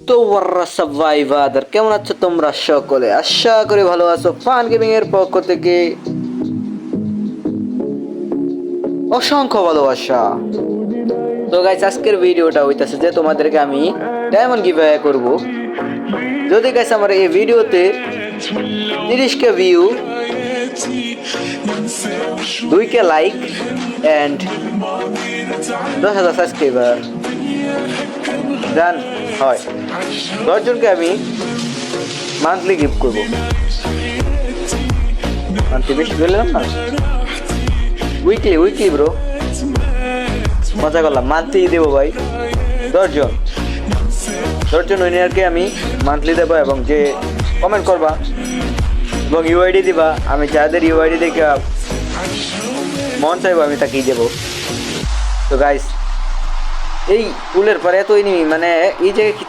তো সার্ভাইভার কেমন আছো তোমরা সকলে? আশা করি ভালো আছো। ফান গেমিং এর পক্ষ থেকে অসংখ্য ভালোবাসা। তো গাইস, আজকের ভিডিওটা হইতাছে যে তোমাদেরকে আমি ডায়মন্ড গিভঅ্যাওয়ে করব। যদি গাইস আমার এই ভিডিওতে 30কে ভিউ, 2কে লাইক এন্ড 10,000 সাবস্ক্রাইবার ডান হয়, 10 জনকে আমি মান্থলি গিফট করবো। মান্থলি বেশি বললাম না, উইকলি ব্রো, মজা করলাম। মান্থলি দেবো ভাই 10 জন উইনারকে আমি মান্থলি দেবো, এবং যে কমেন্ট করবা এবং ইউআইডি দিবা, আমি যাদের ইউআইডি দেখে মন চাইবো আমি তাকেই দেবো। তো গাইস, এই পুলের পরে এত এনিমি, মানে এই জায়গায় কি